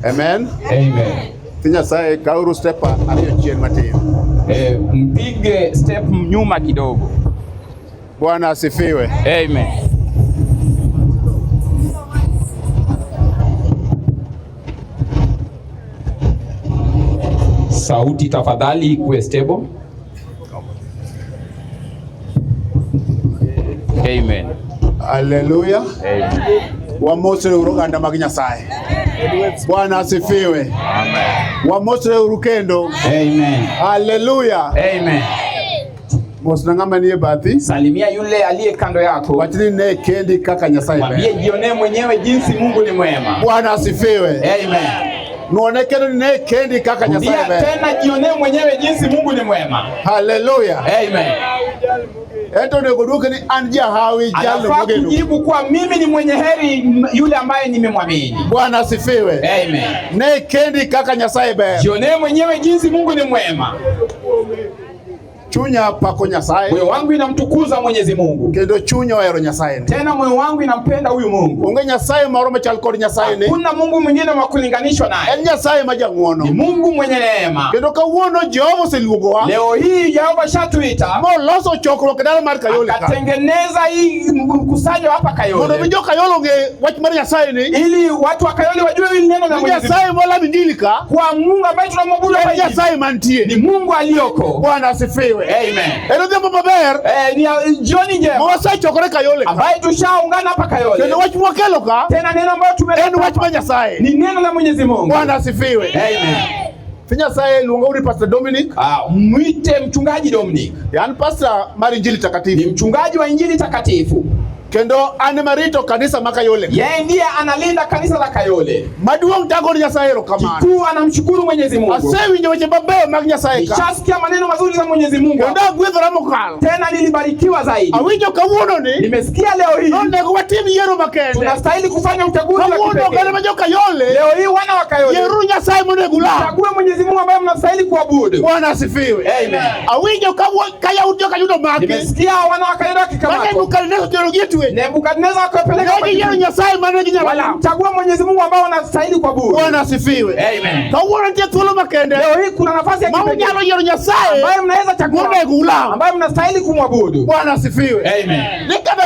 Amen. Amen. Tinya sai kauru stepa aliyo chien matin. Mpige step nyuma kidogo. Bwana asifiwe. Amen. Sauti tafadhali ikuwe stable. Amen. Hallelujah. Amen. Wamosre uruganda maginya sai. Bwana asifiwe. Amen. Wamosre urukendo. Amen. Hallelujah. Amen. Mosna ngama niye bathi. Salimia yule aliye kando yako. Watini ne kendi kaka nyasai. Mwambie jionee mwenyewe jinsi Mungu ni mwema. Bwana asifiwe. Amen. Nuonekane ne kendi kaka nyasai. Ndia tena jionee mwenyewe jinsi Mungu ni mwema. Hallelujah. Amen. Eto ne goduke ni anja hawi jalo mugenu. Kujibu kwa mimi ni mwenye heri yule ambaye nimemwamini. Bwana asifiwe. Amen. Ne kendi kaka nyasai be. Jionee mwenyewe jinsi Mungu ni mwema. Chunya pako Nyasaye. Moyo wangu inamtukuza Mwenyezi Mungu. Kendo chunya wa Nyasaye. Tena moyo wangu inampenda huyu Mungu. Unge Nyasaye marome chalkori Nyasaye ni. Kuna Mungu mwingine wa kulinganishwa naye. Nyasaye majangwono. Ni Mungu mwenye neema. Kendo kawuono Jehova selugowa. Leo hii Jehova shatuita. Mo loso chokro kedala mar Kayole. Akatengeneza hii mkusanyo hapa Kayole. Mondo bijo Kayole nge wach mar Nyasaye ni. Ili watu wa Kayole wajue hili neno la Mwenyezi Mungu. Nyasaye mola bindilika. Kwa Mungu ambaye tunamwabudu hapa. Nyasaye mantie. Ni Mungu aliyoko. Bwana asifiwe. Amen. Ndio mababer ni Johnny Jema Mwasa chokore Kayole ambaye tushaungana hapa Kayole. Ndio watu mwakelo ka tena neno ambalo tumeleta ndio watu wa Nyasaye ni neno la Mwenyezi Mungu. Bwana asifiwe. Amen. Finya sae luongori Pastor Dominic. Mwite mchungaji Dominic. Yaani pastor mari Injili takatifu. Ni mchungaji wa Injili takatifu. Kendo anemarito kanisa makayole. Yeye ndiye analinda kanisa la Kayole. Maduong tago ni Nyasaye ro kama. Kikuu anamshukuru Mwenyezi Mungu. Asewi nyewe babe mag Nyasaye ka. Nishasikia maneno mazuri za Mwenyezi Mungu. Kendo gwethora mokalo. Tena nilibarikiwa zaidi. Awinjo kawuono ni. Nimesikia leo hii. Ndio kwa timu yero makende. Tunastahili kufanya uchaguzi wa kipekee. Kawuono kana majo Kayole. Leo hii wana wa Kayole. Yeru Nyasaye mwene gula. Chague Mwenyezi Mungu ambaye mnastahili kuabudu. Bwana asifiwe. Amen. Awinjo kaya ujo kayudo maki. Nimesikia wana wa Kayole kikamata. Bwana Nebukadneza teolojia tuwe. Nebukadneza akapeleka kwa Nyasaye maana kinya wala. Chagua Mwenyezi Mungu ambao anastahili kuabudu. Bwana asifiwe. Amen. Kawuono ndio tulo makende. Leo hii kuna nafasi ya kipekee. Maana yero Nyasaye ambaye mnaweza chagua gula. Ambaye mnastahili kumwabudu. Bwana asifiwe. Amen. Nika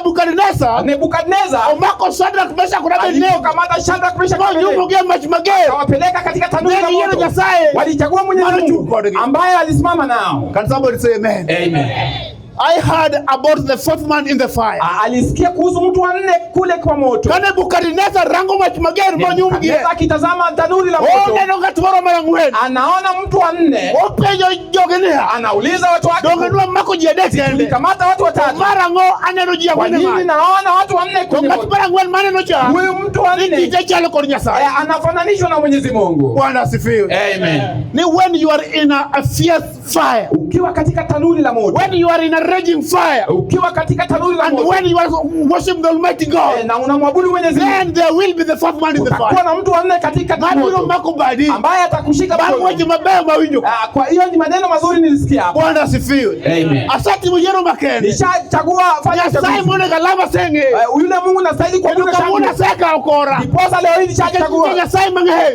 Nebukadneza omako Shadrach Meshach na Abednego kamata Shadrach Meshach na Abednego. Mungu machi magere. Kawapeleka katika tanuru la moto. Nyasaye walichagua Mwenyezi Mungu ambaye alisimama nao. Can somebody say amen? Amen. I heard about the fourth man in the fire. Alisikia kuhusu mtu wa nne kule kwa moto. Kana Nebukadneza rango machi magere manyumgi. Akitazama tanuri la moto. Ndio ngatoro marangwe. Anaona mtu wa nne. Opejo jogenea. Anauliza watu wake. Dogenua mako jiadete. Tulikamata watu watatu. Marango aneno jia kwa nini naona watu wa nne kwenye moto. Marangwe maneno cha. Huyu mtu wa nne. Ndiye kwa Nyasaye. Anafananishwa na Mwenyezi Mungu. Bwana asifiwe. Amen. Ni when you are in a fierce fire. Ukiwa katika tanuri la moto. When you are in a raging fire. Ukiwa katika tanuri la moto. And when you are worshiping the Almighty God. Na unamwabudu Mwenyezi Mungu. Then there will be the fourth man in the fire. Kuna mtu wa nne katika moto. Ambaye atakushika mkono. Kwa hiyo ni maneno mazuri nilisikia hapo. Bwana asifiwe. Amen. Asante mjero makende. Nishachagua fanya chaguzi. Simon galama senge. Yule Mungu anastahili kuabudu kama una seka ukora. Ndiposa leo hii nishachagua.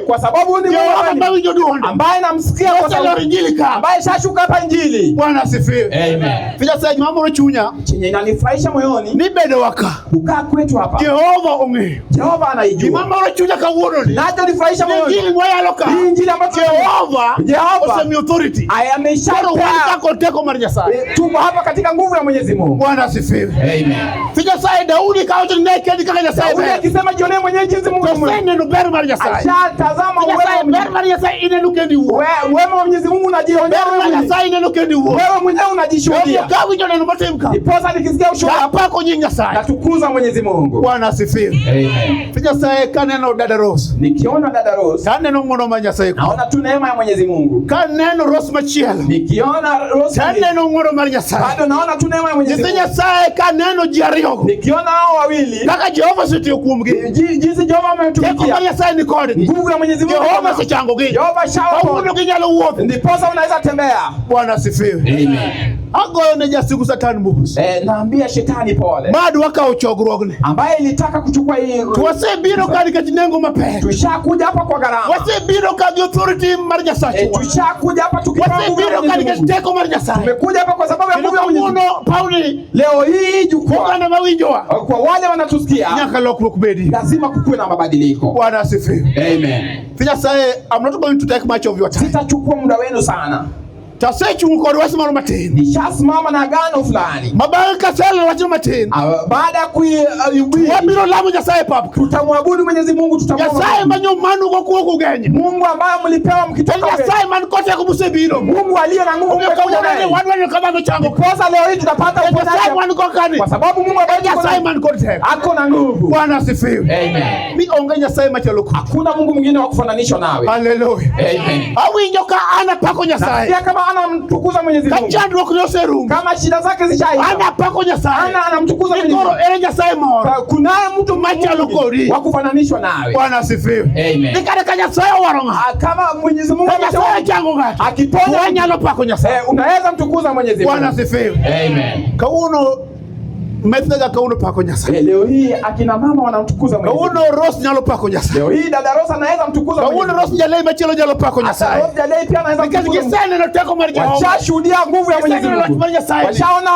Kwa sababu ni Mungu ambaye namsikia kwa sababu Injilika. Ambaye shashuka hapa Injili. Bwana asifiwe. Amen. Fija sasa mambo chunya. Chenye inanifurahisha moyoni. Ni bedo waka. Kukaa kwetu hapa. Jehova onge. Jehova anaijua. Mambo chunya kawuono ni. Nacho nifurahisha moyoni. Injili moya loka. Injili ambayo Jehova semi authority. Ameshapea koteko mara Nyasaye. Tuko hapa katika nguvu ya Mwenyezi Mungu. Bwana asifiwe. Amen. Fija sasa Daudi kaoto naked kaka Nyasaye. Daudi akisema jionee mwenyewe jinsi Mungu ni mwema. Neno ber mara Nyasaye. Ashatazama ber mara Nyasaye inenukendi huo. Wema wa Mwenyezi Mungu unajionea wewe. Nyasaye inenukendi huo. Wewe mwenyewe unajishuhudia. Kavu hicho neno matemka. Niposa nikisikia ushuhuda hapa kwa nyinyi Nyasaye. Natukuza Mwenyezi Mungu. Bwana asifiwe. Amen. Fija sasa kaneno dada Rose. Nikiona dada Rose. Kaneno ngono ma Nyasaye. Naona tu neema ya Mwenyezi Mungu. Kaneno Rose machielo. Nikiona Rose. Kaneno ngono mara Nyasaye. Bado naona tu neema ya Mwenyezi Mungu. Nyasaye kaneno jiario. Nikiona hao wawili. Kaka Jehova sitio kuumgi. Jinsi Jehova ametumikia. Kwa Nyasaye ni kodi. Nguvu ya Mwenyezi Mungu. Jehova si chango gani. Jehova shawa. Kwa uno kinyalo uote. Ndiposa unaweza tembea. Bwana asifiwe. Amen. Agoyo ne jasigu Satan bus. Naambia shetani pole. Madu waka uchogruogne. Ambaye ilitaka kuchukua hii. Tuwase biro kadi katinengo mape. Tushakuja hapa kwa gharama. Wase biro kadi authority marja sachi. Tushakuja hapa tukipangu. Wase biro kadi kasteko marja sachi. Tumekuja hapa kwa sababu ya Mungu ya Mungu. Pauli. Leo hii jukwaa. Na mawinjoa. Kwa wale wanatusikia. Nyaka lokruok bedi. Lazima kukuwe na mabadiliko. Bwana asifiwe. Amen. Finya sae, I'm not going to take much of your time. Sitachukua muda wenu sana. Tasechu mkoro wasi maro mateni. Nishasimama na agano fulani. Mabaga kasela wajina mateni. Baada ya kuihubiri. Wabiro lamu Nyasaye papu. Tutamwabudu Mwenyezi Mungu, tutamwabudu. Nyasaye manyo manu kwa kuwa kugenye. Mungu ambaye mlipewa mkitoka wewe. Nyasaye manu kote kubuse biro. Mungu aliye na nguvu kwa kuwa wanu kama mchango. Kosa leo hii tunapata uponyaji. Nyasaye manu kwa kani. Kwa sababu Mungu ambaye Nyasaye manu kote. Ako na nguvu. Bwana asifiwe. Amen. Mi onga Nyasaye machaloku. Hakuna Mungu mwingine wa kufananishwa nawe. Hallelujah. Amen. Awi nyoka ana pako Nyasaye. Pia kama ana mtukuza Mwenyezi Mungu. Kachandro kunose rungu. Kama shida zake zishaisha. Ana pako Nyasaye. Ana anamtukuza Mwenyezi Mungu. Ere Nyasaye moro. Kunaye mtu machalokori wa kufananishwa nawe. Bwana asifiwe. Amen. Nikare Nyasaye waronga. Kama Mwenyezi Mungu Nyasaye changu ngati. Akiponya wanyalo pako Nyasaye. Unaweza mtukuza Mwenyezi Mungu. Bwana asifiwe. Amen. Kauno Methega kauno pako Nyasaye. Leo hii akina mama wanamtukuza Mwenyezi Mungu. Kauno Rose nyalo pako Nyasaye. Leo hii dada Rosa anaweza mtukuza Mwenyezi Mungu. Kauno Rose jale machelo jalo pako Nyasaye. Rose jale pia anaweza mtukuza Mwenyezi Mungu. Ndio tako marja. Washashuhudia nguvu ya Mwenyezi Mungu. Washaona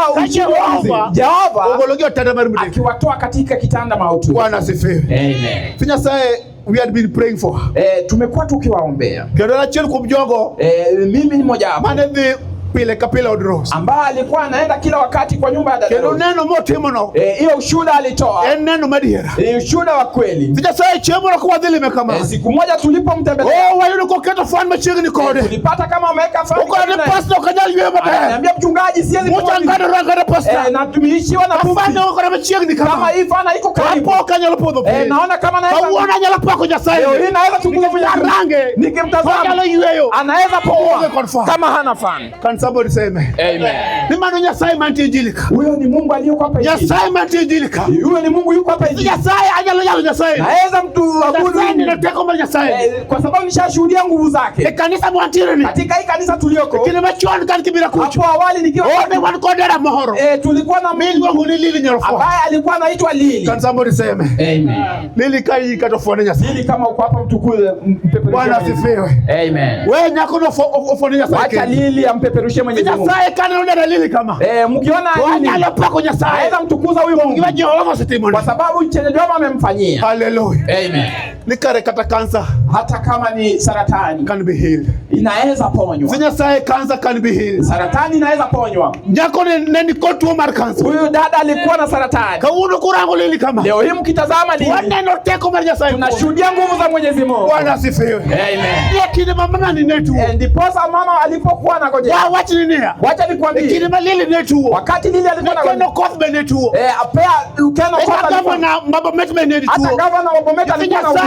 Jehova ogologi otanda marimu. Akiwatoa katika kitanda mauti. Bwana asifiwe. Amen. Finya sae we had been praying for. Tumekuwa tukiwaombea. Kero na chelu kumjogo. Mimi ni mmoja wapo. Manedhi pile kapila odros. Ambaye alikuwa anaenda kila wakati kwa nyumba ya dada. Kero neno mote mono. Hiyo ushuhuda alitoa. Neno madiera. Ni ushuhuda wa kweli. Finya sae chemo na kwa dhili mekama. Siku moja tulipomtembelea. Wayuno kwa keto fan machigi ni kode. Tulipata kama ameweka fan. Uko ni pastor kanyali yeye baba. Ananiambia mchungaji siwezi kuona. Mchangano ranga pastor. Na tumeishiwa na bufi. Fan uko na machigi ni kama. Hii fan iko karibu. Hapo kanyalo podo. Naona kama naweza. Unaona nyala pako Nyasaye. Leo hii naweza tukuza range. Nikimtazama. Anaweza poa. Kama hana fan. Can somebody say amen? Amen. Ni mano Nyasaye mantijilika. Huyo ni Mungu aliyeko hapa hivi. Nyasaye mantijilika. Huyo ni Mungu yuko hapa hivi. Nyasaye ajalo Nyasaye. Naweza mtu abudu. Ninataka mbele Nyasaye. Kwa sababu nishashuhudia nguvu zake. Kanisa mwantireni. Katika hii kanisa tulioko. Kile machoni kan kibira kuchu. Hapo awali nikiwa wanakodera mohoro. Tulikuwa na Mungu wangu ni Lili Nyorofa. Ambaye alikuwa anaitwa Lili. Can somebody say amen? Amen. Lili kai katofone Nyasaye. Lili kama uko hapa mtukule mpeperushe. Bwana asifiwe. Amen. Wewe nyako ofone Nyasaye. Acha Lili ampeperushe Mwenyezi Mungu. Nyasaye kana ndio Lili kama. Mkiona Lili. Wanyalo pako Nyasaye. Anaweza mtukuza huyu Mungu. Ngiwa Jehova sitimoni. Kwa sababu chenye Jehova amemfanyia. Hallelujah. Amen. Nikare kata kansa. Hata kama ni saratani. Can be healed. Inaweza ponywa. Nyasaye kansa can be healed. Saratani inaweza ponywa. Nyako neni kotu mar kansa. Huyu dada alikuwa na saratani. Kauno kurango Lili kama. Leo hii mkitazama Lili. Waneno teko mar Nyasaye. Tunashuhudia nguvu za Mwenyezi Mungu. Bwana asifiwe. Amen. Kile mama nani netu. Ndiposa mama alipokuwa anangojea. Wacha nini? Wacha nikwambie. Kile Lili netu. Wakati Lili alikuwa anangojea. Keno koth netu. Apea ukeno koth. Gavana Mbaba Metme netu. Hata gavana wa Bomet alikuwa na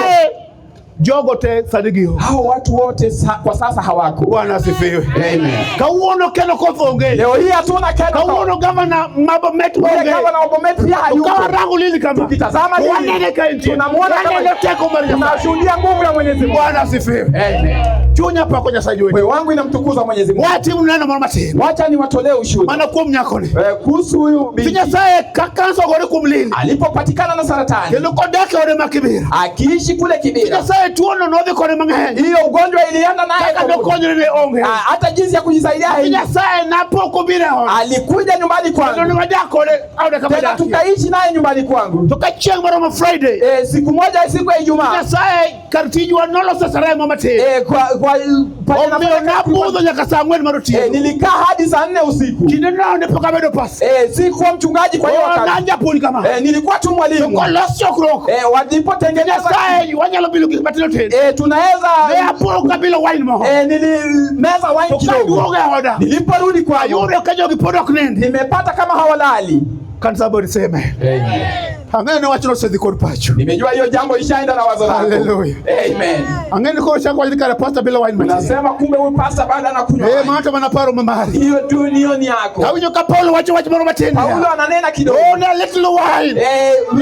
jogo te sadigio. Hao watu wote kwa sasa hawako. Bwana asifiwe. Amen. Kauono keno koth onge. Leo hii hatuna keno. Kauono gavana Mbaba Metme onge. Gavana wa Bomet pia hayuko. Kwa rangu Lili kama. Tukitazama Lili. Wanene kainti. Tunamwona kama teko mari. Tunashuhudia nguvu ya Mwenyezi Mungu. Bwana asifiwe. Amen. Chunya pa kwenye saji wewe. Wewe wangu inamtukuza Mwenyezi Mungu. Wati mnana mama tena. Wacha niwatolee ushuhuda. Maana kwa mnyako ni. Kuhusu huyu binti. Nyasaye kakanso gore kumlili. Alipopatikana na saratani. Kelo kodake ore makibira. Akiishi kule Kibira. Nyasaye tuono nodhi kore mang'eny. Hiyo ugonjwa ilienda naye. Kaka dokonyo ne onge. Hata jinsi ya kujisaidia hii. Nyasaye napo kubira hon. Alikuja nyumbani kwangu. Ndio wajako ole au de kama dada. Tukaishi naye nyumbani kwangu. Tukacheng mara Friday. Siku moja siku ya Ijumaa. Nyasaye kartijwa nolo sasara mama te. Kwa na budo nyaka saa 4 maroti. Nilikaa hadi saa 4 usiku. Kinena ndipo kabedo pass. Sikuwa mchungaji kwa hiyo wakati. Nanja poli kama. Nilikuwa tu mwalimu. Kwa losio krok. Walipotengeneza Nyasaye wanyalo bilu kibatilo tena. Tunaweza hapo kabila wine maho. Nilimeza wine kidogo. Niliporudi kwa yule kaja ukipoda kunende. Nimepata kama hawalali. Can somebody say amen? Amen. Angene wacho no sedhi kod pacho. Nimejua hiyo jambo ishaenda na wazo lako. Hallelujah. Amen. Angene ko chako ndikara pastor bila wine mati. Nasema kumbe huyu pastor baada anakunywa. Maana manaparo mamari. Hiyo tu ni yako. Hawinyo ka Paulo wacho moro matenda. Paulo ananena kidogo. Ona little wine.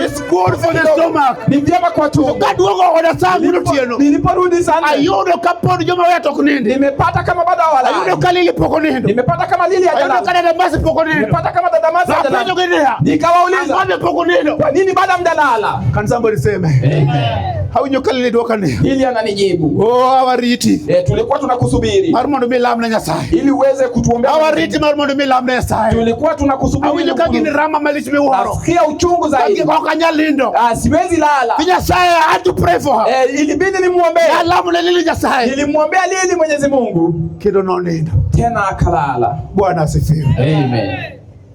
It's good for the stomach. Ni vyema kwa tumbo. Kaduogo ona sangu nutieno. Niliporudi sana. Ayudo ka Paulo joma wewe tokunindi. Nimepata kama bado wala. Ayudo ka lili pokonindo. Nimepata kama lili ya jana. Ayudo ka dada masi pokonindo. Nimepata kama dada masi ya jana. Nikawauliza. Ngombe pokonindo. Kwa nini baada mdalala? Can somebody say amen? Hawinyo ka lili dwokane. Ili ananijibu. Awariti. Tulikuwa tunakusubiri. Marmondo milamna Nyasaye. Ili uweze kutuombea. Awariti marmondo milamna Nyasaye. Tulikuwa tunakusubiri. Hawinyo ka gini rama malish miworo. Nasikia uchungu zaidi. Kwa kanyalindo. Siwezi lala. Nyasaye I had to pray for her. Ilibidi nimuombee. Alamu na lili Nyasaye. Nilimwombea lili Mwenyezi Mungu. Kido nonindo. Tena akalala. Bwana asifiwe. Amen.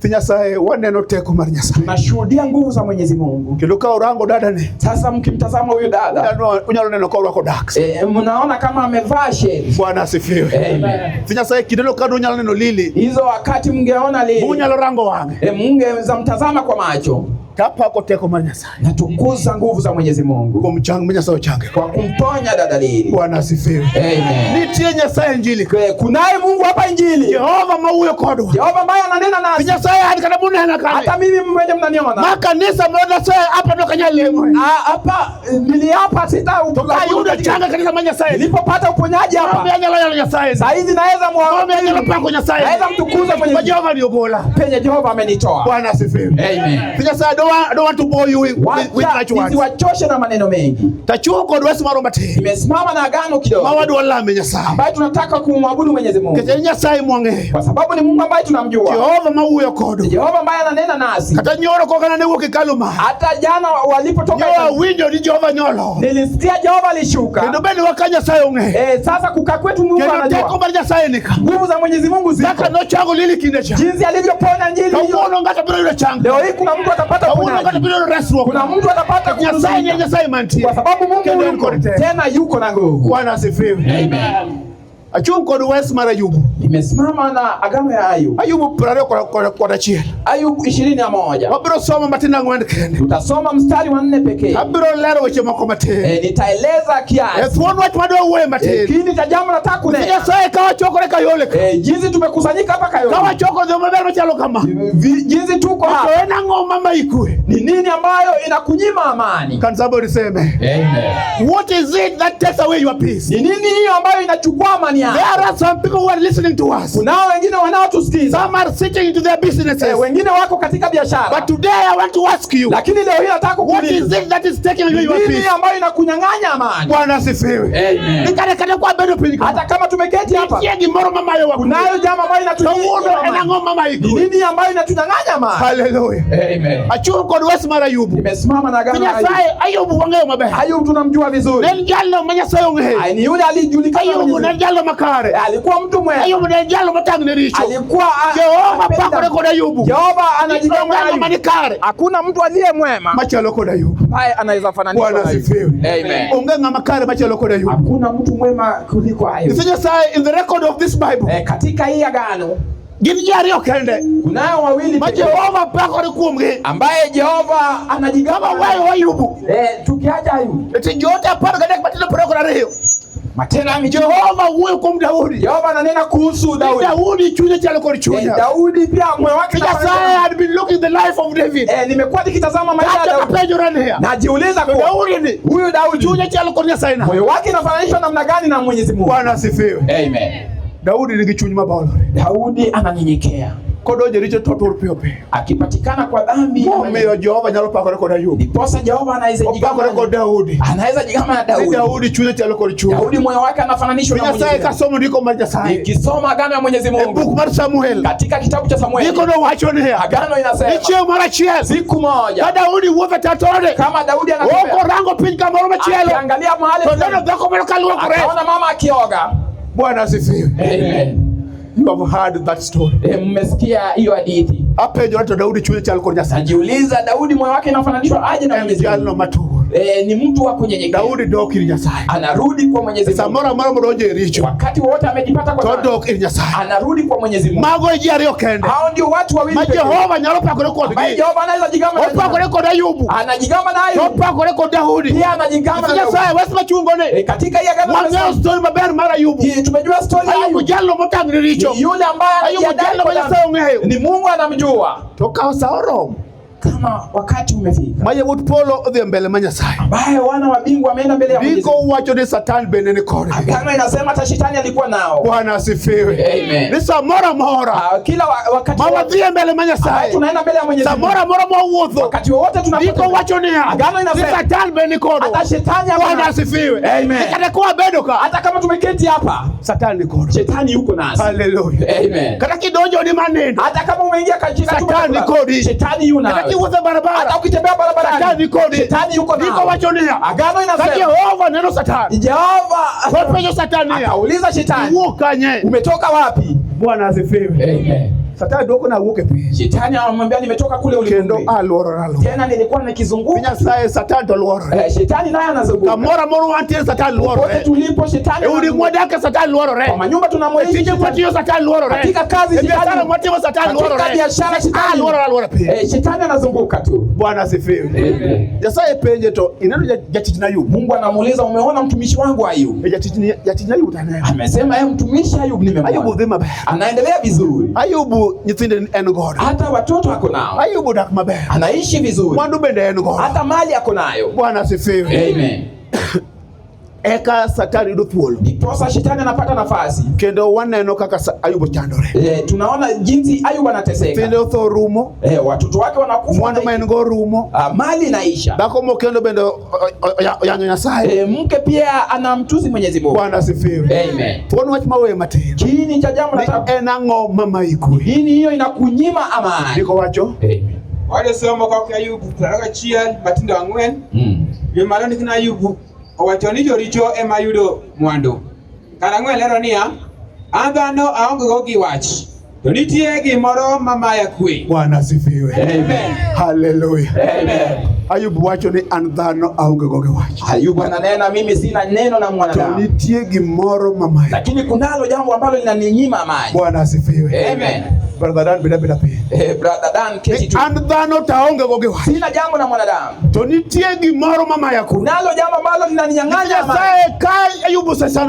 Nyasaye waneno teko mar Nyasaye. Nashuhudia nguvu za Mwenyezi Mungu. Kiluka orango dada ne. Sasa mkimtazama huyu dada. Unyalo neno kwa wako dax. Mnaona kama amevaa sheri. Bwana asifiwe. Amen. Nyasaye kidelo kadu unyalo neno lili. Hizo wakati mngeona lili. Unyalo rango wange. Mngeweza mtazama kwa macho. Tapa kwa teko mar Nyasaye. Natukuza nguvu za Mwenyezi Mungu. Kwa mchango Nyasaye change. Kwa kumponya dada lili. Bwana asifiwe. Amen. Nitie Nyasaye injili. Kunaye Mungu hapa injili. Jehova mauyo kodwa. Jehova ambaye ananena nasi. Nyasaye alikadabuni hana kale. Hata mimi mwenye mnaniona. Makanisa mmoja sasa hapa ndo kanyalemwe. Hapa niliapa sita ukayuda changa kanisa manya Nyasaye. Nilipopata uponyaji hapa. Mimi anyala Nyasaye. Sasa hivi naweza muombe anyala pako Nyasaye. Naweza mtukuza mwenye Jehova ndio bora. Penye Jehova amenitoa. Bwana asifiwe. Amen. Nyasaye don't want to bore you with much words. Nisiwachoshe na maneno mengi. Tachuko ndo simaro mate. Nimesimama na agano kidogo. Mawadu wala Nyasaye. Ambaye tunataka kumwabudu Mwenyezi Mungu. Kete Nyasaye mwange. Kwa sababu ni Mungu ambaye tunamjua. Jehova mauyo kodo. Jehova ambaye ananena nasi. Kata nyoro kwa kana newo kikaluma. Hata jana walipotoka window ni Jehova nyolo. Nilisikia Jehova alishuka. Ndio bado wakanya Nyasaye unge. Sasa kukaa kwetu Mungu anajua. Ndio kwa Nyasaye nika. Nguvu za Mwenyezi Mungu ziko. Saka no chango lili kindecha. Jinsi alivyoponya njili hiyo. Unaona ngata bila ile chango. Leo hii kuna mtu atapata unaona ngata bila ile restro. Kuna mtu atapata Nyasaye ni Nyasaye manti. Kwa sababu Mungu yuko tena yuko na nguvu. Bwana asifiwe. Amen. Achunko do wes mara Ayubu. Nimesimama na agano ya Ayubu. Ayubu prare kwa dachiel. Ayubu 21. Wabiro soma matina ngwende kende. Tutasoma mstari wa 4 pekee. Abiro lero weche moko matin. Nitaeleza kiasi. Thuon wach madwa uwe matin. Kini cha jambo nataka kunena. Nyasaye kawa chokore kayole. Jinsi tumekusanyika hapa kayole. Kawa choko ndio maber machalo kama. Jinsi tuko hapa. Ena ngoma mama ikue. Ni nini ambayo inakunyima amani? Can somebody say amen? Amen. What is it that takes away your peace? Ni nini hiyo ambayo inachukua amani yako? There are some people who are listening to us. Kunao wengine wanaotusikiza. Some are sitting into their businesses. Wengine wako katika biashara. But today I want to ask you. Lakini leo hii nataka kukuuliza. What is it that is taking away your peace? Nini ambayo inakunyang'anya amani? Bwana asifiwe. Amen. Nikana kwa bado pili. Hata kama tumeketi hapa. Yegi moro mama yao. Kunayo jambo ambayo inatunyang'anya. Mama iko. Nini ambayo inatunyang'anya amani? Hallelujah. Amen. Achuru kwa wes mara Ayubu. Nimesimama na agano la Ayubu wangayo mabe. Ayubu tunamjua vizuri. Ndio jalo Nyasaye unge. Ni yule alijulikana. Ayubu ndio jalo makare. Alikuwa mtu mwema. Ayubu ndio jalo matangne richo. Alikuwa Jehova pako kwa Ayubu. Jehova anajigamba manikare. Hakuna mtu aliye mwema. Machalo kwa Ayubu. Haya anaweza fananishwa. Bwana asifiwe. Amen. Ungenga makare machalo kwa Ayubu. Hakuna mtu mwema kuliko Ayubu. Nyasaye in the record of this Bible. Katika hii agano Gini jari okende. Kunayo wawili Jehova pako ni kuomge. Ambaye Jehova anajigamba wewe Ayubu. Tukiacha Ayubu. Eti jote apana kadek matendo proko na reheo. Matena Jehova huyo kwa Daudi. Jehova ananena kuhusu Daudi. Daudi chunya chale kwa chunya. Daudi pia moyo wake Nyasaye had been looking the life of David. Nimekuwa nikitazama maisha ya Daudi. Najiuliza kwa Daudi ni huyu Daudi chunya chale kwa Nyasaye na. Moyo wake unafananishwa namna gani na Mwenyezi Mungu? Bwana asifiwe. Amen. Daudi ni kichunya mabalo. Daudi ananyenyekea. Kodoje richo totor piope. Akipatikana kwa dhambi, Mimi Jehova nyalo pako kwa Ayubu. Ndiposa Jehova anaweza jigamba kwa Daudi. Anaweza jigamba na Daudi. Daudi chunya chale kwa chunya. Daudi moyo wake anafananishwa na Mwenyezi Mungu. Nyasaye kasoma ndiko ma Nyasaye. Nikisoma agano ya Mwenyezi Mungu. Book mar Samuel. Katika kitabu cha Samueli. Niko ndo wacho ni hapa. Agano inasema. Nichio mara chiel. Siku moja. Daudi uwe tatore. Kama Daudi anatembea. Woko rango pinga mara machielo. Angalia mahali. Ndio dhako mara kalwa kure. Anaona mama akioga. Bwana asifiwe. Amen. You have heard that story. Mmesikia hiyo hadithi. Ape joto Daudi chunya chale kwa Nyasaye. Najiuliza Daudi moyo wake unafananishwa aje na Mwenyezi Mungu? Matu. ni mtu wa kunyenyekea. Daudi dok ir Nyasaye. Anarudi kwa Mwenyezi Mungu. Samora mara modonje richo. Wakati wote amejipata kwa dhambi. Dok ir Nyasaye. Anarudi kwa Mwenyezi Mungu. Mago ji ariyo kende. Hao ndio watu wawili pekee. Jehova nyalo pakore kodgi. Jehova anaweza jigamba na pakore kod Ayubu. Anajigamba na Ayubu. Pakore kod Daudi. Pia anajigamba na Nyasaye wasema chungone. Katika hii agano la story maber mara Ayubu. Tumejua story ya Ayubu jallo motangri richo. Yule ambaye Ayubu jallo Nyasaye ong'eyo. Ni Mungu anamjua. Toka saoro. Kama wakati umefika. Maye wut polo odhi mbele ma Nyasaye. Ambaye wana wa mbingu wameenda mbele ya Mwenyezi Mungu. Biko wacho ni Satan bende ni kore. Agano inasema hata shetani alikuwa nao. Bwana asifiwe. Amen. Ni samora mora. Kila wakati mawadhi mbele ma Nyasaye. Tunaenda mbele ya Mwenyezi Mungu. Samora mora mwuotho. Wakati wote tunapata. Biko wacho ni agano inasema Satan bende ni kore. Hata shetani Bwana asifiwe. Amen. Kata kwa bedo ka. Hata kama tumeketi hapa, Satan ni kore. Shetani yuko nasi. Hallelujah. Amen. Kata kidonjo ni maneno. Hata kama umeingia katika Satan ni kore. Shetani yuko nasi. Kata kiwotha barabara. Hata ukitembea barabarani. Satan ni kore. Shetani yuko nasi. Biko wacho ni agano inasema Jehova neno Satan. Jehova kwa pejo Satan ni. Akauliza shetani. Ukanye. Umetoka wapi? Bwana asifiwe. Amen. Satan doko na uoke pia. Shetani anamwambia nimetoka kule ulimwengu. Kendo aluoro. Tena nilikuwa nikizunguka. Nyasaye Satan to luoro. Shetani naye anazunguka. Kamora moro wantie Satan luoro. Wote tulipo shetani. Udi mwodaka Satan luoro re. Kwa manyumba tunamoishi. Tije mwatio Satan luoro re. Katika kazi shetani. Biashara mwatio Satan luoro re. Katika biashara shetani luoro pia. Shetani anazunguka tu. Bwana asifiwe. Nyasaye penje to ineno jatich na Ayubu. Mungu anamuuliza umeona mtumishi wangu Ayubu? Jatich na Ayubu tena. Amesema yeye mtumishi Ayubu nimemwona. Ayubu dhima baya. Anaendelea vizuri. Ayubu nyithinde en God. Hata watoto wako nao. Ayubu dak maber. Anaishi vizuri. Mwandu bende en God. Hata mali yako nayo. Bwana asifiwe. Amen. Eka Satan yudo thuolo. Ndiposa shetani anapata nafasi. Kendo waneno kaka Ayubu chandore. Tunaona jinsi Ayubu anateseka. Kendo tho rumo. Watoto wake wanakufa. Mwandu maengo rumo. Mali inaisha. Dako mo kendo bende yanyo Nyasaye. Mke pia anamtusi Mwenyezi Mungu. Bwana asifiwe. Amen. Tuone wach mawe matin. Kini cha jambo la enang'o mama ikwe. Hini hiyo inakunyima amani. Ndiko wacho. Amen. Wale somo kwa Ayubu karaga chiel matindo ang'wen. Malo nikina Ayubu owacho ni joricho ema yudo mwandu. Kara ang'wen lero niya an dhano aonge go gi wach to nitie gimoro mamaya kwe. Bwana asifiwe. Amen. Hallelujah. Amen. Ayubu wacho ni an dhano aonge go gi wach. Ayubu ananena mimi sina neno na mwanadamu. To nitie gimoro mamaya. Lakini kunalo jambo ambalo linaninyima amani. Bwana asifiwe. Amen. Brother Dan bida pia. Brother Dan keti tu. An dhano taonge go gi wach. Sina jambo na mwanadamu. To nitie gimoro mamaya kwe. Kunalo jambo ambalo linaninyang'anya amani. Sasa kai Ayubu sasa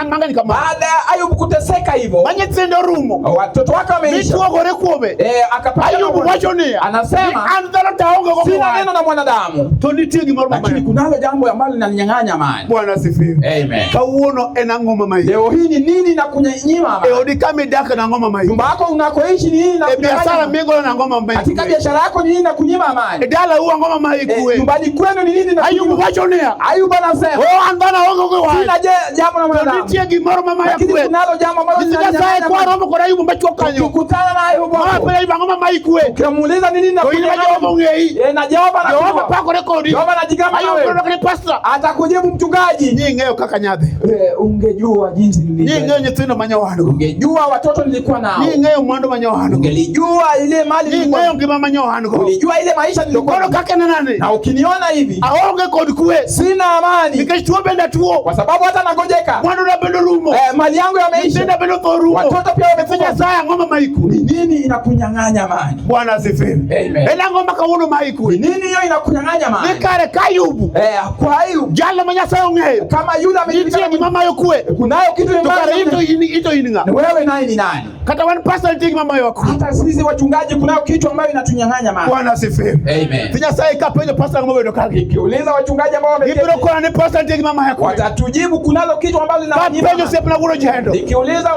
mangani kama. Baada ya Ayubu kuteseka hivyo. Manyithindo rumo. Watoto wake wameisha. Mituo gore kuobe. Akapata Ayubu wacho ni anasema an dhano taonge go gi wach. Sina neno na mwanadamu. To nitie gimoro mamaya. Lakini kunalo jambo ambalo linaninyang'anya amani. Bwana asifiwe. Amen. Kawuono enang'o mamaya. Leo hii ni nini na kunyima amani? Odi kama daka na ngoma mamaya. Nyumba yako unakoishi ni nini na biashara mingo na ngoma mamaya. Katika biashara yako ni nini na kunyima amani? Dala huwa ngoma mamaya kuwe. Nyumbani kwenu ni nini na Ayubu wacho ni Ayubu anasema andana hongo kwa wai. Sina jambo na mwanadamu. Nitie gimoro mamaya kuwe. Lakini kunalo jambo ambalo linanyang'anya kwa roho kwa Ayubu mbacho kanyo. Ukikutana na Ayubu hapo Ayubu ngoma mamaya kuwe. Ukimuuliza nini na kunyang'anya. Na jawaba na jawaba pako rekodi. Jawaba na jigama wewe. Ayubu ndo pastor. Atakujibu mchungaji. Nyinyi ngeo kaka nyadhe. Ungejua jinsi nilivyo. Nyinyi ngeo nyithindo manyawano. Ungejua watoto nilikuwa nao. Nyinyi ngeo mwando manyawano. Ungelijua ile mali nilikuwa. Nyinyi ngeo ngima manyawano. Ulijua ile maisha nilikuwa. Dokoro kaka na nani? Na ukiniona hivi. Aonge kodi kuwe. Sina amani. Nikashtua benda tuo. Kwa sababu hata nagojeka. Mwando na bendo rumo. Mali yangu yameisha. Benda bendo torumo. Watoto pia wamefanya saa ngoma maiku. Ni nini inakunyang'anya amani? Bwana asifiwe. Amen. Ela ngoma kauno maiku. Ni nini hiyo inakunyang'anya amani? Nikare Kayubu. Kwa hiyo jalla manya sayo ng'eyo. Kama yule amejitia ni mama yo kuwe. Kunayo kitu mbaya. Ito ininga. Wewe naye ni nani? Kata 1% mama yo kuwe. Hata sisi wachungaji kunayo kitu ambayo inatunyang'anya amani. Bwana asifiwe. Amen. Tinya sai kapenyo pastor ngombe ndo kage. Nikiuliza wachungaji ambao wameketi. Ibro kwa ni % mama yako. Watatujibu kunalo kitu ambalo linanyima. Kapenyo sepe na gulo jendo. Nikiuliza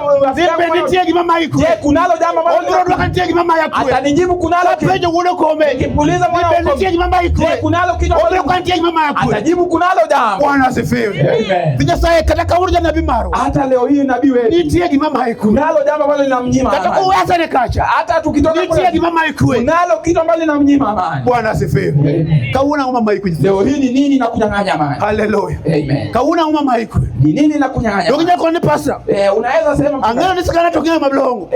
nitie mama yako. Je, kunalo jambo ambalo ndo kantie mama yako. Atanijibu kunalo kitu. Kapenyo gulo kome. Nikiuliza mwana wako. Nitie mama yako. Je, kunalo kitu ambalo ndo kantie mama yako. Atajibu kunalo jambo. Bwana asifiwe. Amen. Tinya sai kata kaurja nabii maro. Hata leo hii nabii wewe. Nitie mama yako. Kunalo jambo ambalo linamnyima. Kata kuwasa ne kacha. Hata tukitoka nitie mama yako. Kunalo kitu ambalo linamnyima amani. Bwana asifiwe. Kauna mama yako. Leo hii ni nini na kunyang'anya amani? Hallelujah. Amen. Kauna mama yako. Ni nini na kunyang'anya? Dokija kwa ni pastor. Unaweza sema angana nisikana tokea mablongo.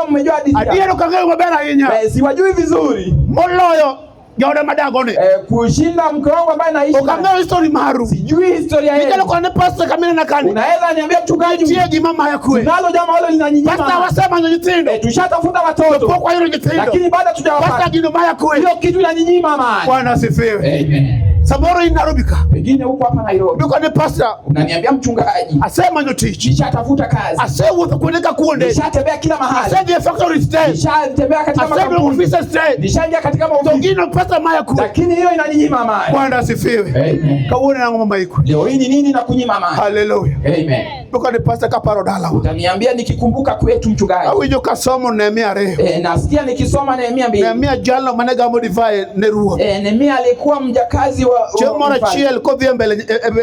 Mmejua hadithi. Adiero kangao mabera yenya. Siwajui vizuri. Moloyo Jauda madagone. Kushinda mke wangu ambaye naishi. Ukamea history maru. Sijui historia yake. Nikalo kwa ne pastor kamina na kani. Unaweza niambia mchungaji tiegi mama yakwe. Nalo jamaa wale linanyinyima. Pastor wasema nyitindo. Tushatafuta watoto. Kwa hiyo nyitindo. Lakini bado tujawapata. Pastor gino mama yakwe. Hiyo kitu inanyinyima mama. Bwana asifiwe. Amen. Samoro inarubika. Pengine huko hapa Nairobi. Ndio kwa pastor. Unaniambia mchungaji. Asema nyotich. Nishatafuta kazi. Asewu kueleka kuonde. Nishatembea kila mahali. Asende factory stay. Nishatembea katika makampuni. Asende office stay. Nishaingia katika maofisi. Ngino pastor mama yakwe. Lakini hiyo inaninyima mama. Bwana asifiwe. Amen. Kaone na mama yakwe. Leo hii ni nini na kunyima mama? Hallelujah. Amen. Ndio kwa pastor kaparo dala. Utaniambia nikikumbuka kwetu mchungaji. Au hiyo kasomo Nehemia leo. Nasikia nikisoma Nehemia 2. Nehemia jala manega modify ne ruo. Nehemia alikuwa mjakazi wa Chemora chiel ko dhie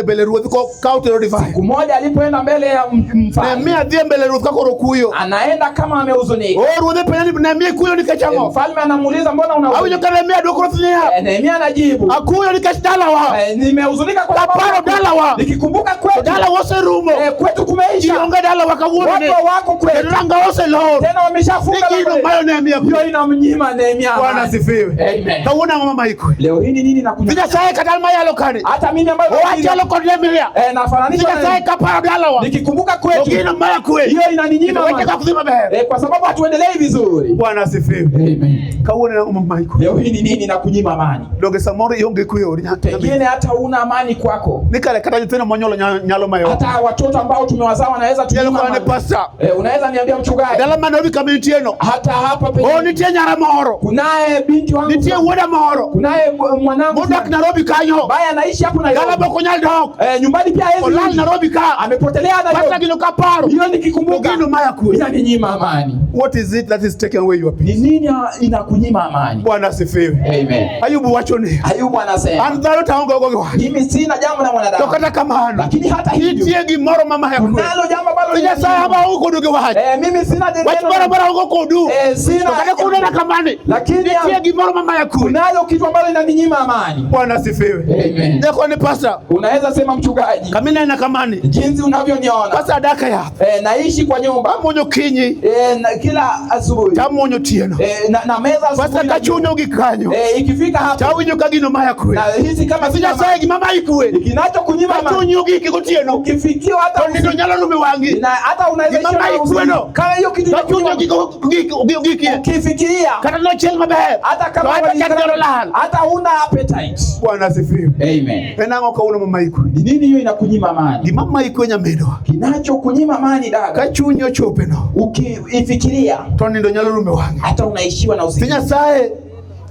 mbele ruoth ko kaute modify. Siku moja alipoenda mbele ya mfalme. Nehemia dhie mbele ruoth kako rokuyo. Anaenda kama amehuzunika. Ruoth penani Nehemia kuyo nikachango. Mfalme anamuuliza mbona una au nyoka Nehemia dokorothnia. Nehemia anajibu. Akuyo nikachdala wa. Nimehuzunika kwa sababu dala wa. Nikikumbuka kwetu. Dala wose rumo. Kwetu kumeisha. Ionga dala wakawuone. Watu wako kwetu. Ranga wose lo. Tena wameshafunga lango. Ndio mayo Nehemia. Hiyo inamnyima Nehemia. Bwana asifiwe. Amen. Kaona mama iko. Leo hii ni nini na kunyima? Bila sae kadalma yalo kani. Hata mimi ambayo wacha kwa Nehemia. Nafananisha bila sae kapara dala wa. Nikikumbuka kwetu. Ngine maya kwe. Hiyo inaninyima. Wataka kuzima behe. Kwa sababu hatuendelei vizuri. Bwana asifiwe. Amen. Kaona na mama iko. Leo hii ni nini na kunyima amani? Doge samoro yonge kuyo. Pengine hata una amani kwako. Nikale kata tena monyolo nyalo mayo. Hata watoto ambao tumewazaa wanaweza tunyima amani. Unaweza niambia mchungaji. Dala manobi community eno. Hata hapa pengine. Nitie nyara mahoro. Kunaye binti wangu. Nitie woda mahoro. Kunaye mwanangu. Mudak Nairobi kanyo. Baya anaishi hapo Nairobi. Dala boko nyal dog. Nyumbani pia yeye. Olal Nairobi ka. Amepotelea Nairobi. Pasa gino kaparo. Hiyo nikikumbuka. Gino maya kwe. Inaninyima amani. What is it that is taking away your peace? Ni nini inakunyima amani? Bwana asifiwe. Amen. Ayubu wachone. Ayubu anasema. Andalo taongo gogo. Mimi sina jambo na mwanadamu. Tokata kama hana. Lakini hata hivyo. Nitie gimoro mama yako. Nalo jambo ambalo ni sasa haba huko duge wahaji. Mimi sina deni. Wacha bara huko kodu. Sina. Tokata kuna na kamani. Lakini nitie gimoro mama yako. Nalo kitu ambalo inaninyima amani. Bwana asifiwe. Amen. Ndeko ni pastor. Unaweza sema mchungaji. Kamina na kamani. Jinsi unavyoniona. Pastor daka ya. Naishi kwa nyumba. Monyo kinyi. Kila asubuhi. Tamonyo tieno. Na meza asubuhi. Pastor kachunyo gikanyo. Ikifika hapa. Tawinyo kagino maya kwe. Na hizi kama sija saigi mama ikwe. Kinacho kunyima amani. Kachunyo gikikotieno. Ukifikiwa hata ndio nyala lume wangi. Na hata unaweza mama ikwe no. Kama hiyo kitu kachunyo giki. Ukifikiria. Kata no chelma be. Hata kama hata una appetite. Bwana asifiwe. Amen. Penango kauna mama ikwe. Ni nini hiyo inakunyima amani? Di mama ikwe nyamedo. Kinacho kunyima amani dada. Kachunyo chope no. Ukifikiria. Toni ndo nyala lume wangi. Hata unaishiwa na usingizi. Tinya sae.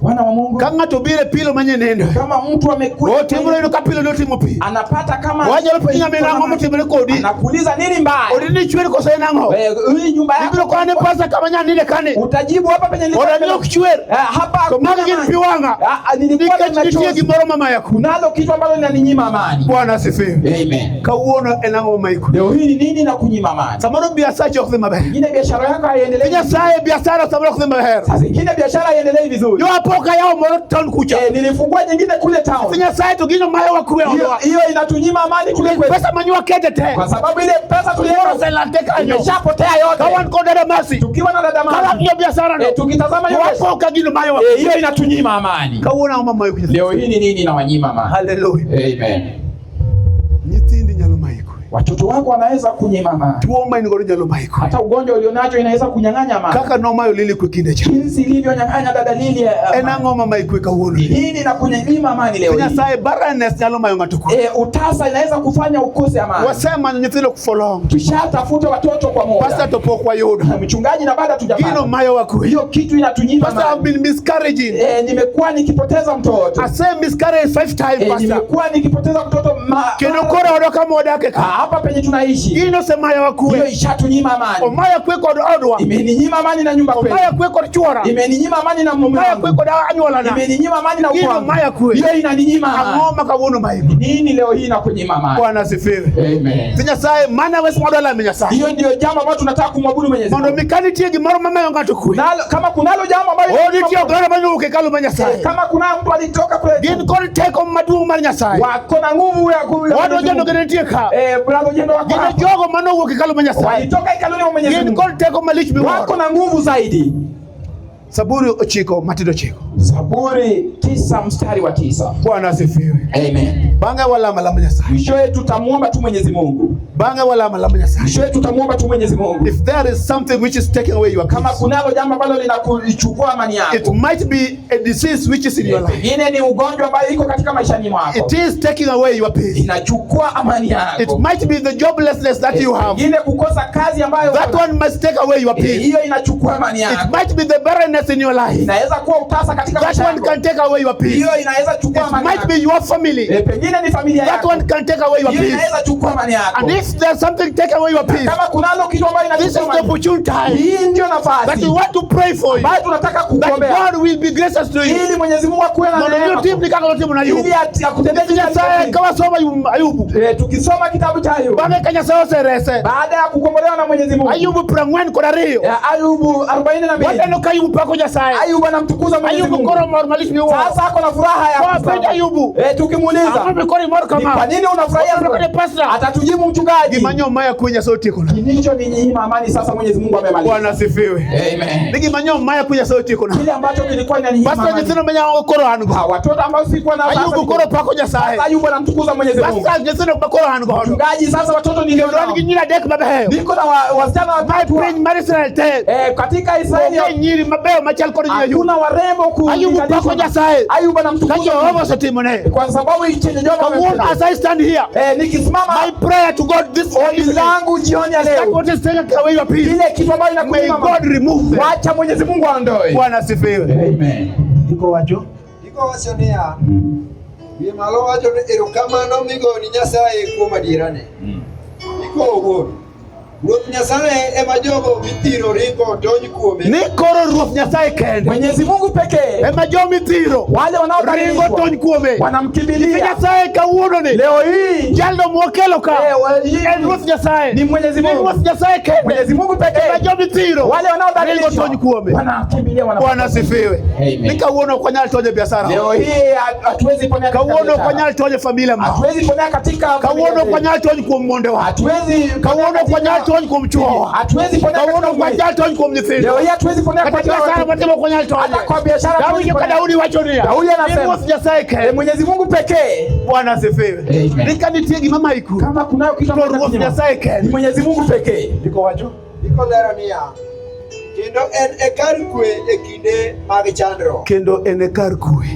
Wana wa Mungu. Kama tobile pilo manye nendo. Kama mtu amekuja. Wote mbona ino kapilo ndio timupi. Anapata kama. Waje lopenya menango mutibele kodi. Anakuuliza nini mbaya? Odini chwele ko sai nango. Hii nyumba yako. Bibilo kwa ne pasa kama nya nile kane. Utajibu hapa penye nilikuwa. Odani kuchwele. Hapa. Kwa maana ngini piwanga. Nilikuwa nitie gimoro mama yako. Kunalo kitu ambalo linaninyima amani. Bwana asifiwe. Amen. Kauona enango mama yako. Leo hii ni nini na kunyima amani? Samaro biashara chako kusema baya. Nyingine biashara yako haiendelee. Tinya sae biashara samaro kusema baya. Sasa nyingine biashara haiendelee vizuri. Yo apoka yao moro town kucha. Nilifungua nyingine kule town. Tinya sae tugino mayo wakuwe ondoa. Hiyo inatunyima amani kule kwetu. Pesa manyua kete te. Kwa sababu ile pesa tuliona selanteka imeshapotea yote. Kawan ko dada masi. Tukiwa na dada masi. Kala hiyo biashara ndo. Tukitazama hiyo apoka gino mayo. Hiyo inatunyima amani. Kaona mama yako. Leo hii ni nini na wanyima amani? Hallelujah. Amen. Nyitindi nyalo maiko. Watoto wako wanaweza kunyima amani. Tuomba ni ngoja lomaiko. Hata ugonjwa ulionacho inaweza kunyang'anya amani. Kaka no mayo lili kwikinde cha. Jinsi ilivyonyang'anya dada Lili. Ena ngoma maiko ka uone. Nini na kunyima amani leo hii? Ina sai barrenness nyalo mayo ngatuko. Utasa inaweza kufanya ukose amani. Wasema nyitilo kufollow. Tushatafuta watoto kwa muda. Pastor topo kwa yoda. Mchungaji na baada tujapata. Gino mayo wako. Hiyo kitu inatunyima amani. Pastor have been miscarriaging. Nimekuwa nikipoteza mtoto. I say miscarriage 5 times pastor. Nimekuwa nikipoteza mtoto Kino kora odoka moda keka. Hapa penye tunaishi. Gino sema ya wako. Hiyo ishatunyima amani. Omaya kweko odwa. Imeninyima amani na nyumba kwetu. Omaya kweko chora. Imeninyima amani na mume. Omaya kweko dawa anyola na. Imeninyima amani na ukwangu. Omaya kwe. Hiyo inaninyima amani. Ngoma kabono mayo. Nini leo hii inakunyima amani? Bwana asifiwe. Amen. Tinya sai mana wesi modola menya sai. Hiyo ndio jambo ambalo tunataka kumwabudu Mwenyezi Mungu. Mondo mikani tiegi maro mama yonga tukui. Nalo kama kunalo jambo ambalo ndio gara manyo ukekalo menya sai. Kama kuna mtu alitoka kule. Gin kon take on madu manya sai. Wako na nguvu ya kuya. Wado jendo genetie ka. Brother jendo wako. Gina jogo mano ukekalo menya sai. Walitoka ikaloni wa Mwenyezi Mungu. Gin kon take on malish bi. Wako na nguvu zaidi. Zaburi 9 Matendo 9. Zaburi 9 mstari wa 9. Bwana asifiwe. Amen. Banga wala malama Nyasaye. Mwishowe tutamuomba tu Mwenyezi Mungu. Banga wala malama Nyasaye. Mwishowe tutamuomba tu Mwenyezi Mungu. If there is something which is taking away your peace, kama kunalo jambo ambalo linakuchukua amani yako, it might be a disease which is in your life. Pengine ni ugonjwa ambao iko katika maishani mwako. It is taking away your peace. Inachukua amani yako. It might be the joblessness that you have. Pengine kukosa kazi ambayo that one must take away your peace. Hiyo inachukua amani yako. It might be the barrenness in your life. Inaweza kuwa utasa katika maisha yako. That one can take away your peace. Hiyo inaweza chukua amani yako. It might be your family. Pengine ni familia yako. That one can take away your peace. Hiyo inaweza chukua amani yako. And if there's something take away your peace, kama kunalo kitu ambacho inachukua this is the opportune time. Hii ndio nafasi that we want to pray for you. Bado tunataka kukuombea. That God will be gracious to you. Ili Mwenyezi Mungu akuwe na neema. Ili akutendee kama soma Ayubu. Tukisoma kitabu cha Ayubu. Baada ya kukombolewa na Mwenyezi Mungu. Ayubu prangwen kodario. Ayubu 42. Wadano kayubu pako Nyasaye. Ayubu anamtukuza Mwenyezi Mungu. Ayubu koro malisho ni wao. Sasa ako na furaha ya kufa. Ayubu. Tukimuuliza. Kwa nini unafurahia? Atatujibu mchungaji. Gimanyo maya kunya sauti kuna. Kilicho ni nyima amani sasa Mwenyezi Mungu amemaliza. Bwana asifiwe. Amen. Gimanyo maya kunya sauti kuna. Kile ambacho kilikuwa ni nyima. Pastor Nyithino menya koro hango. Watoto ambao sikuwa na sasa. Ayubu koro pako Nyasaye. Sasa Ayubu anamtukuza Mwenyezi Mungu. Pastor Nyithino koro hango. Mchungaji sasa watoto nilio nao. Nyira dek mabehe. Niko na wasichana watatu. Prince Marisol te. Katika Israeli nyiri mabehe machal koro nyinyi. Kuna warembo ku. Ayubu pako Nyasaye. Ayubu anamtukuza Jehova sotimone. Kwa sababu chenye Jehova amefanya. As I stand here. Nikisimama my prayer to God this morning langu jioni ya leo. What is taking away your peace? Ile kitu ambayo inakunyima. May God remove them. Wacha Mwenyezi Mungu aondoe. Bwana asifiwe. Amen. Iko wacho? Iko wachonia. Bi malo wacho erokamano migoni Nyasaye kuom adierane. Iko ogo. Ruoth Nyasaye ema jogo mithiro ringo tony kuome. Ni koro Ruoth Nyasaye kende. Mwenyezi Mungu pekee ema jogo mithiro. Wale wanaoringo tony kuome. Wanamkimbilia. Nyasaye kawuono ni. Leo hii jaldo mwokelo ka. Ruoth Nyasaye. Ni Mwenyezi Mungu. Ruoth Nyasaye kende. Mwenyezi Mungu pekee. Ema jogo mithiro. Wale wanaoringo tony kuome. Wanakimbilia Bwana asifiwe. Nikauono kwa nyali toje biashara. Leo hii hatuwezi ponya katika kauono kwa nyali toje familia ma. Hatuwezi ponya katika kauono kwa nyali toje kwa monde wa. Hatuwezi kauono kwa nyali toje kwa mchuo. Hatuwezi ponya kauono kwa nyali toje kwa mnifindo. Leo hii hatuwezi ponya katika biashara matemo kwa nyali toje. Hata kwa biashara Daudi kwa Daudi wachonia. Daudi anasema Mwenyezi Mungu pekee. Bwana asifiwe. Nikanitiegi mama iku. Kama kunayo kitu Ruoth Nyasaye kende. Mwenyezi Mungu pekee. Ndiko wacho? Iko lerania. Kendo en ekar kwe ekinde mag chandro. Kendo en ekar kwe.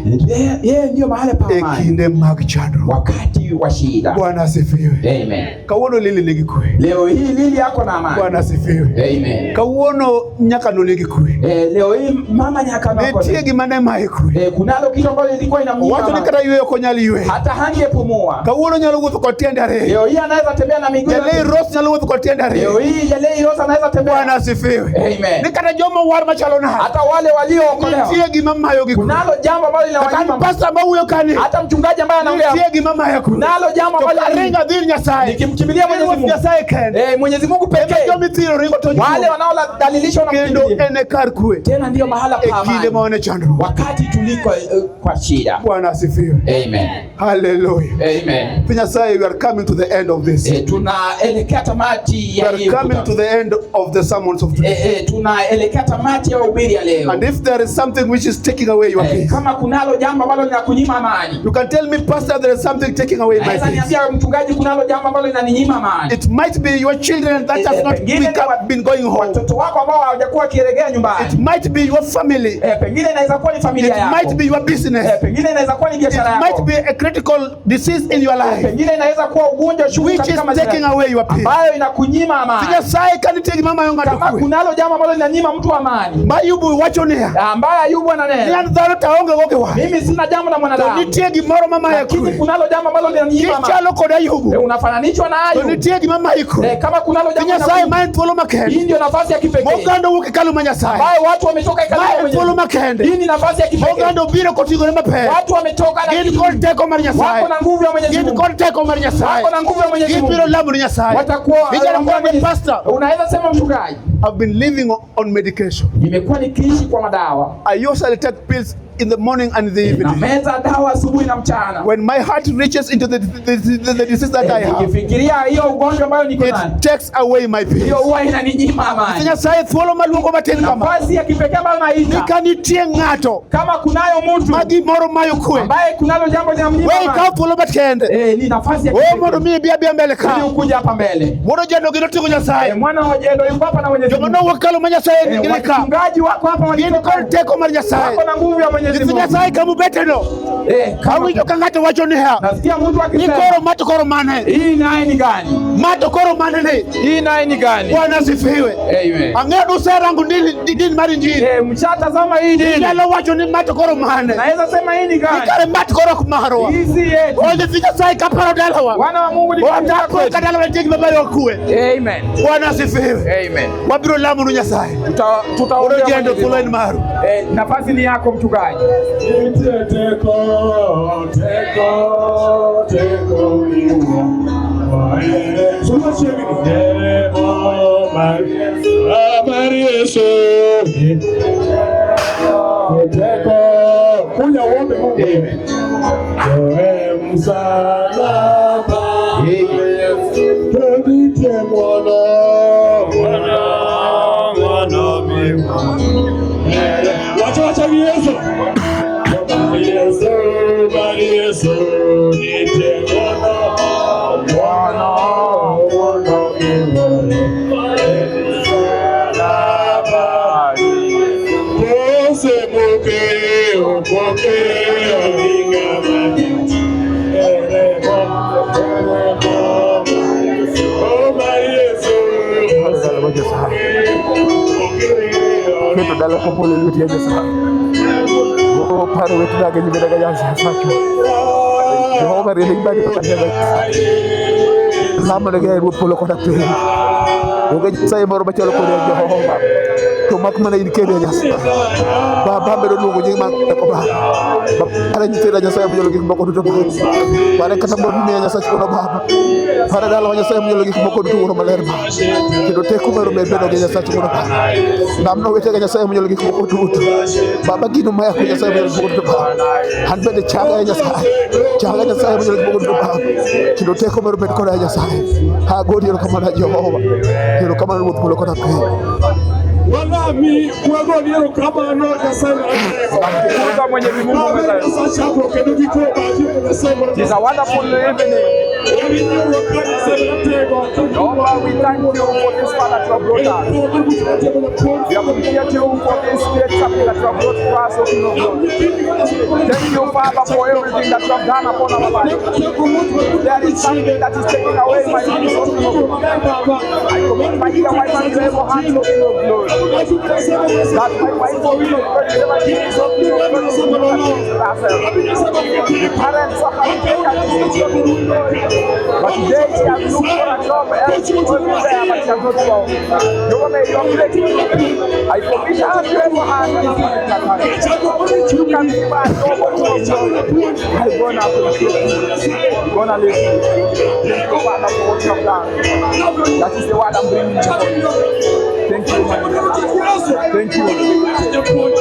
Yeye ndio mahali pa amani. Ekinde mag chandro. Wakati wa shida. Bwana asifiwe. Amen. Kauono lili nigi kwe. Leo hii lili yako na amani. Bwana asifiwe. Amen. Kauono nyaka no nigi kwe. Leo hii mama nyaka na kwe. Nitiegi mane mai kwe. Kunalo kitu ambacho ilikuwa inamnyima. Watu nikata yue konyali yue. Hata hangepumua. Kauono nyalo wuotho kwa tiende are. Leo hii anaweza tembea na miguu. Jalei Rose nyalo wuotho kwa tiende are. Leo hii Jalei Rose anaweza tembea. Bwana asifiwe. Amen. Nikata jomo war machalo na. Hata wale waliookolewa. Nitiegi mama yogi. Kunalo jambo ambalo linawanyima. Pastor ambao huyo kani. Hata mchungaji ambaye anaongea. Nitiegi mama yako. Kunalo jambo ambalo ringa dhiri Nyasaye. Nikimkimbilia Mwenyezi Mungu. Nyasaye kende. Mwenyezi Mungu pekee. Ndio mithiro ringo tonyo. Wale wanaodhalilishwa na kendo ene kar kwe. Tena ndio mahala pa amani. Ekinde maone chandro. Wakati tuliko kwa shida. Bwana asifiwe. Amen. Hallelujah. Amen. Nyasaye, we are coming to the end of this. Tunaelekea tamati ya hii. We are coming to the end of the sermons of today. Tunaelekea tamati ya ubiri ya leo. And if there is something which is taking away your peace. Kama kunalo jambo ambalo linakunyima amani. You can tell me, Pastor, there is something taking away my peace. Niambia mchungaji kunalo jambo ambalo linaninyima amani. It might be your children that have not been going home. Watoto wako ambao hawajakuwa kirejea nyumbani. It might be your family. Pengine inaweza kuwa ni familia yako. It might be your business. Pengine inaweza kuwa ni biashara yako. It might be a critical disease in your life. Pengine inaweza kuwa ugonjwa sugu katika maisha yako. Which is taking away your peace. Ambayo inakunyima amani. Nyasaye kanitegi mama yonga kama kunalo jambo ambalo linanyima mtu amani. Ayubu wachonia. Ambaye Ayubu ananena. Ni andharo taonge goge wa. Mimi sina jambo na mwanadamu. Nitiegi moro mama yako. Lakini kunalo jambo ambalo linanyima amani. Kichalo koda Ayubu. Unafananishwa na Ayubu. Nitiegi mama yako. Kama kunalo jambo Nyasaye mind follow makende. Hii ndio nafasi ya kipekee. Mogando ukikalu Nyasaye. Ambaye watu wametoka ikalu Nyasaye. Follow makende. Hii ni nafasi ya kipekee. Mogando biro kotigo na mape. Watu wametoka na kitu. Konteko mari Nyasaye. Wako na nguvu ya Mwenyezi Mungu. Konteko mari Nyasaye. Wako na nguvu ya Mwenyezi Mungu. Biro lamu Nyasaye. Watakuwa pastor. Unaweza sema mchungaji. I've been living on medication. Nimekuwa nikiishi kwa madawa. I usually take pills in the morning and in the evening. Nameza dawa asubuhi na mchana. When my heart reaches into the disease that I have, nikifikiria hiyo ugonjwa ambayo niko nayo, it takes away my peace. Hiyo huwa inaninyima amani. Nyasaye thuolo maluongo matin kama. Nafasi ya kipekee ambayo naita. Nikanitie ng'ato. Kama kunayo mtu. Magi moro mayo kwe. Ambaye kunalo jambo linamnyima amani. Wewe ka thuolo matende. Ni nafasi ya kipekee. Moro mimi bia mbele ka. Ni ukuja hapa mbele. Moro jendo gino tingo Nyasaye. Mwana wa jendo yuko hapa na Mwenyezi Mungu. Jono wakalo Nyasaye ngilika. Mchungaji wako hapa Ngine kwa teko mara Nyasaye. Wako na nguvu ya Mwenyezi Mungu. Nyasaye kama beteno. Kawi joka ng'ato wacho ni ha. Nasikia mtu akisema. Nikoro mato koro mane. Hii naye ni gani? Mato koro mane ni. Hii naye ni gani? Bwana asifiwe. Amen. Ang'edo serangu ndini mari njini. Mshatazama hii dini. Nalo wacho ni mato koro mane. Naweza sema hii ni gani? Nikare mato koro kumarwa. Hizi yetu. Oje Nyasaye kaparo dalawa. Wana wa Mungu ni kwa kadalawa tiki baba yakue. Amen. Bwana asifiwe. Amen. Wabiro lamu Nyasaye. Tutaongea jendo fulani maru. Nafasi ni yako mchungaji. Teko kunya wote Mungu. Msalaba. Tuite mwana wacha Yesu. Yesu niite mwana Keto dala ko pole luti ya Nyasaye. Wo paro wetu daga nyime daga yasa sacho. Jehova rele ibadi pakanya. Lama daga ru polo ko dakte. Wo ga Nyasaye maro ba chalo ko Jehova. To mak mana in kede Nyasaye. Ba be do lugo nyima ko ba. Ba ala ni tera Nyasaye bu jolo gi boko du to ba. Bare kata bo ni Nyasaye ko ba. Para dala Nyasaye bu jolo gi boko du to woro maler ba. Ki do te ko maro be do Nyasaye ko ba. Ndam no wete ga Nyasaye mu jolo gi boko du to. Baba gi no maya ko Nyasaye bu jolo gi boko du to ba. Han be de chaga Nyasaye. Chaga Nyasaye bu jolo gi boko du to ba. Ki do te ko maro be ko da Nyasaye. Ha godi ro kamana Jehova. Ro kamana mu polo ko da pe. Wala mi kuago niro kama no Nyasaye. Mungu Mwenyezi Mungu It is a wonderful evening. Lord, we thank you for this far that you have brought us. We appreciate you for this great chapter that you have brought to us, O King of Glory. Thank you, Father, for everything that you have done upon our lives. There is something that is taking away my peace, O King of Glory. I commit my dear wife and able hands, O King of Glory. That my wife, O King of Glory, never gives up, King of Glory, the parents are having taken but today she has looked for a job elsewhere, but she has not found. You may be operating. I commit her to your hand. You can be my nobody. I'm gonna live. You Father for what you have done. That is the word I'm bringing to you. Thank you, my God. Thank you. Thank you, Father.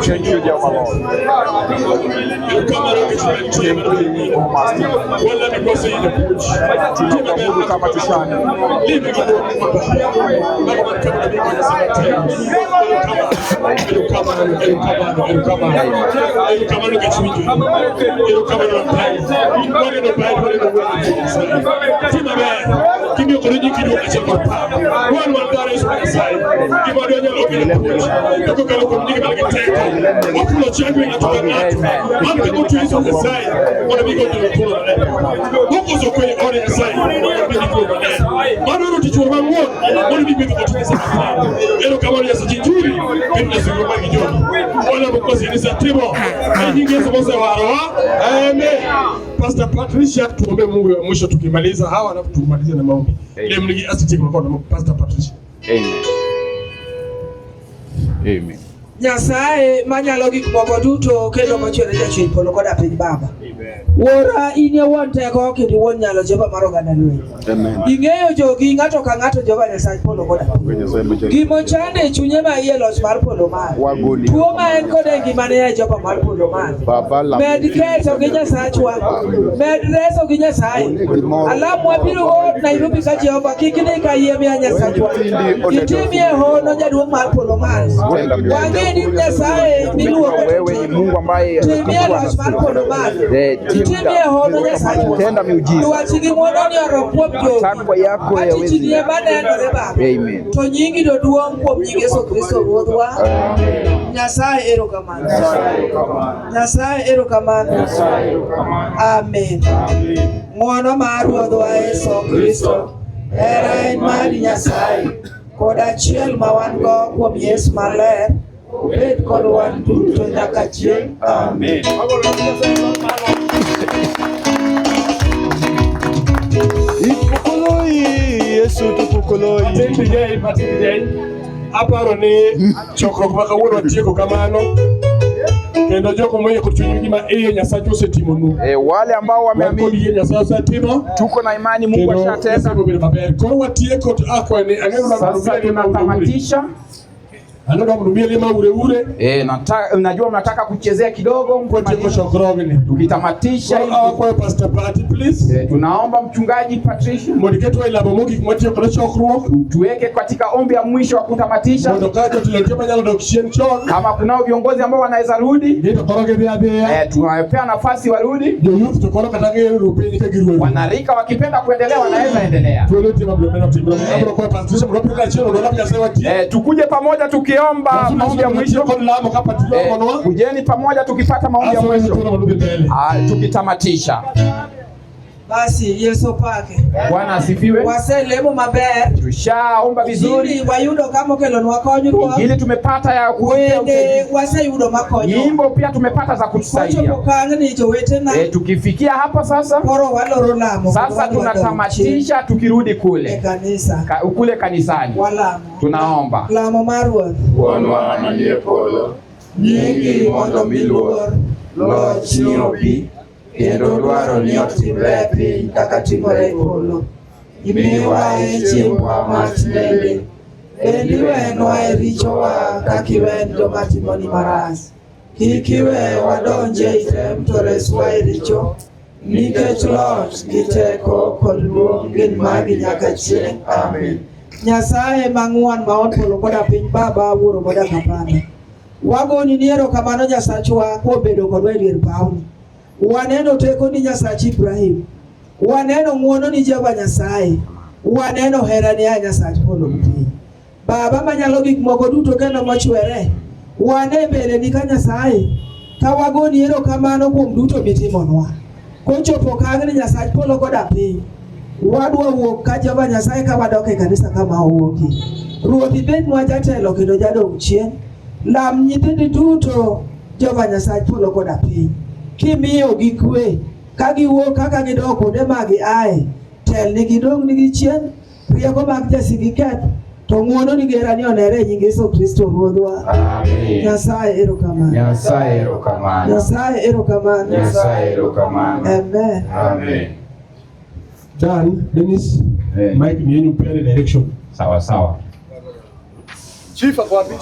Thank you, dear Lord. Wala because in the bush. Tunakuabudu kama tushani. Pastor Patricia, tuombe Mungu mwisho tukimaliza hawa na tumalize na maombi. Leo mligi asiti kwa Pastor Patricia. Amen. Amen. Nyasaye manyalo gik moko duto kendo machwere jachwiny polo koda piny Baba. Wora inie wuon teko kendo wuon nyalo Jehova mar oganda lweny. Ing'eyo jogi ng'ato ka ng'ato Jehova Nyasaye polo koda. Gimo chande e chunye ma iye loch mar polo mar. Tuo ma en kod e ngimane ya Jehova mar polo mar. Med keto gi Nyasachwa. Med reso gi Nyasaye. Alam wabiro go Nairobi ka Jehova kik ni ka yie ya Nyasachwa. Itimie hono jaduong' mar polo mar. Ni Nyasaye miluongo wewe ni Mungu ambaye timia loch mar polo mar. Timia hono Nyasaye tenda miujiza. Tuachigi mwono ni oropuop jo. Takwa yako ya wezi. Chinie manenore Baba. Amen. To nyingi do duong' kuom nying Yesu Kristo Ruodhwa. Amen. Nyasaye erokamano. Nyasaye erokamano. Amen. Ng'wono mar Ruodhwa Yesu Kristo. Hera en mar Nyasaye. Kod achiel ma wan go kuom Yesu maler. Obed kod wan duto nyaka chieng'. Amen. Ipukuloi Yesu tupukuloi. Matinde aparo ni chokruok ma kawuono watieko kamano. Kendo joko moyo kuchunyugi ma Nyasaye osetimonu. Wale ambao wameamini Nyasaye tuko na imani Mungu ashatenda. Kwa watieko akwani sasa tunatamatisha. Najua mnataka kuchezea kidogo tukitamatisha tunaomba mchungaji Patricia tuweke katika ombi ya mwisho wa kutamatisha. Kama kunao viongozi ambao wanaweza rudi tunawapea nafasi warudi. Wanarika wakipenda kuendelea wanaweza endelea. Tukuje pamoja tukiomba maombi ya mwisho. Kujeni pamoja tukipata maombi ya mwisho tukitamatisha. Basi Yesu pake. Bwana asifiwe. Waselemo maber. Tushaomba vizuri. Ili wayudo kama kelonwa konyo. Ili tumepata ya kuende waseyudo makonyo. Nyimbo pia tumepata za kutusaidia. Tukifikia hapa sasa. Sasa tunatamatisha tukirudi kule. Kanisa. Kule kanisani. Walamo. Tunaomba. Lamo marwa. Bwana aliye polo. Nyingi mondo miluor. Lochi obi. Kendo dwaro ni otimre piny kaka timore e polo. Imiwa e chiembwa mach bende. Bende iwenwa e richowa kaka iwen joma timoni marach. Kik iwe wadonje e tem to reswa e richo. Nikech loch gi teko kod luong gin magi nyaka chieng'. Amen. Nyasaye mang'uon ma polo koda piny Baba Wuoro koda Kapana. Wagoni ni erokamano Nyasachwa kuom bedo kodwa e dier pawni. Waneno teko ni Nyasach Ibrahim. Waneno ng'wono ni Jehova Nyasaye. Waneno hera ni Nyasach polo piny. Baba manyalo gik moko duto kendo mochwere. Wane mbele ni ka Nyasaye. Ka wagoni erokamano kuom duto mitimonwa. Kochopo kanyo ni Nyasach polo koda piny. Wadwa wuok ka Jehova Nyasaye ka wadok e kanisa kama owuoki. Ruoth ibednwa jatelo kendo jadong chien. Lam nyithindi duto Jehova Nyasaye polo koda piny. Kimiyo gi kwe ka giwuok kaka gidok kuonde ma giaye. Tel ni gidong ni gichien. Rieko mag jasigi keth. To ng'wono ni gera ni onere e nying Yesu Kristo Ruodhwa. Amen. Nyasaye erokamano. Nyasaye erokamano. Nyasaye erokamano. Nyasaye erokamano. Amen. Amen. Dan, Dennis, Mike ni yenu pele direction. Sawa sawa. Chief ako wapi?